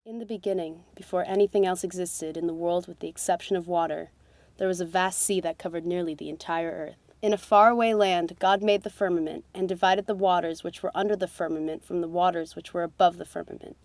In the beginning, before anything else existed in the world with the exception of water, there was a vast sea that covered nearly the entire earth. In a faraway land, God made the firmament and divided the waters which were under the firmament from the waters which were above the firmament.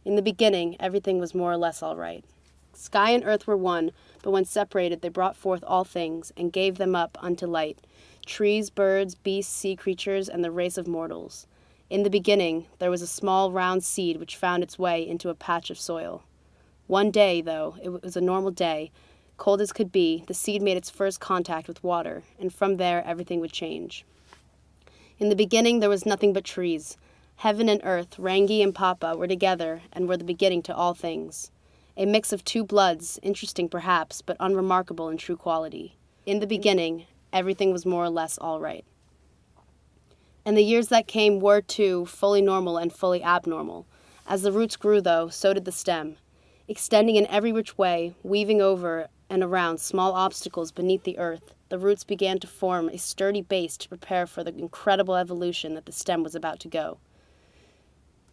In the beginning, everything was more or less all right. Sky and earth were one, but when separated they brought forth all things, and gave them up unto light, trees, birds, beasts, sea creatures, and the race of mortals. In the beginning, there was a small round seed which found its way into a patch of soil. One day, though, it was a normal day, cold as could be, the seed made its first contact with water, and from there everything would change. In the beginning there was nothing but trees. Heaven and earth, Rangi and Papa, were together and were the beginning to all things. A mix of two bloods, interesting perhaps, but unremarkable in true quality. In the beginning, everything was more or less all right. And the years that came were, too, fully normal and fully abnormal. As the roots grew, though, so did the stem. Extending in every which way, weaving over and around small obstacles beneath the earth, the roots began to form a sturdy base to prepare for the incredible evolution that the stem was about to go.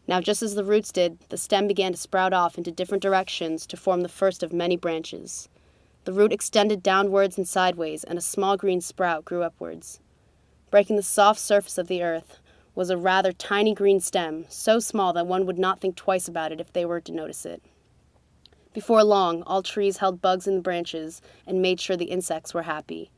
Now, just as the roots did, the stem began to sprout off into different directions to form the first of many branches. The root extended downwards and sideways, and a small green sprout grew upwards. Breaking the soft surface of the earth was a rather tiny green stem, so small that one would not think twice about it if they were to notice it. Before long, all trees held bugs in the branches and made sure the insects were happy.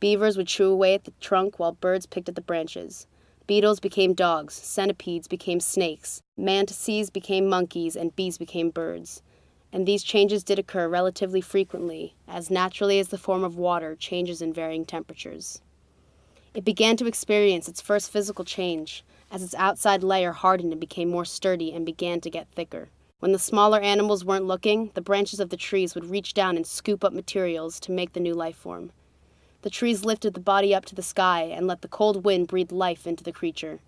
Beavers would chew away at the trunk while birds picked at the branches. Beetles became dogs, centipedes became snakes, mantises became monkeys, and bees became birds. And these changes did occur relatively frequently, as naturally as the form of water changes in varying temperatures. It began to experience its first physical change, as its outside layer hardened and became more sturdy and began to get thicker. When the smaller animals weren't looking, the branches of the trees would reach down and scoop up materials to make the new life form. The trees lifted the body up to the sky and let the cold wind breathe life into the creature.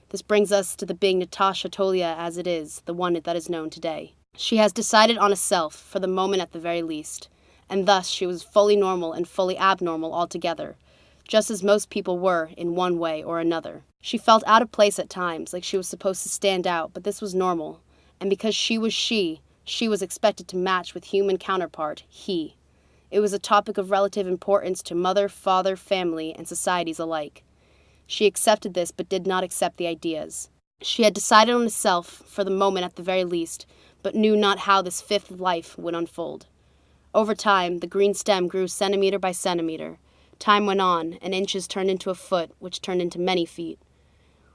This brings us to the being Natasha Tolia as it is, the one that is known today. She has decided on a self, for the moment at the very least, and thus she was fully normal and fully abnormal altogether, just as most people were in one way or another. She felt out of place at times, like she was supposed to stand out, but this was normal, and because she was expected to match with human counterpart, he. It was a topic of relative importance to mother, father, family, and societies alike. She accepted this, but did not accept the ideas. She had decided on a self, for the moment at the very least, but knew not how this fifth life would unfold. Over time, the green stem grew centimeter by centimeter. Time went on, and inches turned into a foot, which turned into many feet.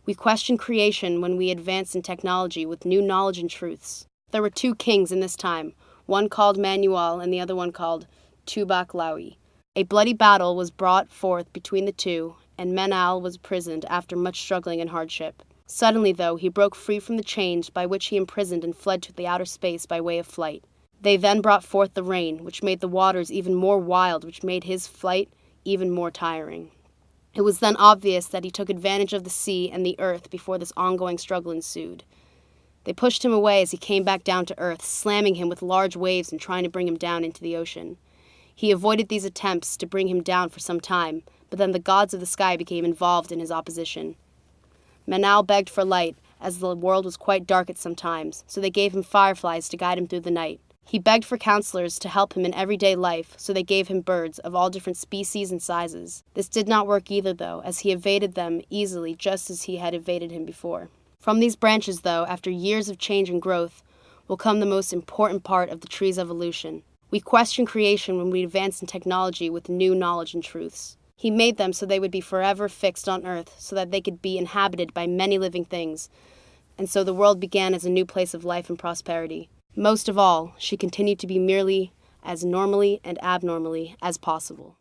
We question creation when we advance in technology with new knowledge and truths. There were two kings in this time, one called Manuel and the other one called Tubak Laui. A bloody battle was brought forth between the two, and Menal was imprisoned after much struggling and hardship. Suddenly, though, he broke free from the chains by which he imprisoned and fled to the outer space by way of flight. They then brought forth the rain, which made the waters even more wild, which made his flight even more tiring. It was then obvious that he took advantage of the sea and the earth before this ongoing struggle ensued. They pushed him away as he came back down to earth, slamming him with large waves and trying to bring him down into the ocean. He avoided these attempts to bring him down for some time, but then the gods of the sky became involved in his opposition. Manal begged for light, as the world was quite dark at some times, so they gave him fireflies to guide him through the night. He begged for counselors to help him in everyday life, so they gave him birds of all different species and sizes. This did not work either, though, as he evaded them easily just as he had evaded him before. From these branches, though, after years of change and growth, will come the most important part of the tree's evolution. We question creation when we advance in technology with new knowledge and truths. He made them so they would be forever fixed on earth, so that they could be inhabited by many living things, and so the world began as a new place of life and prosperity. Most of all, she continued to be merely as normally and abnormally as possible.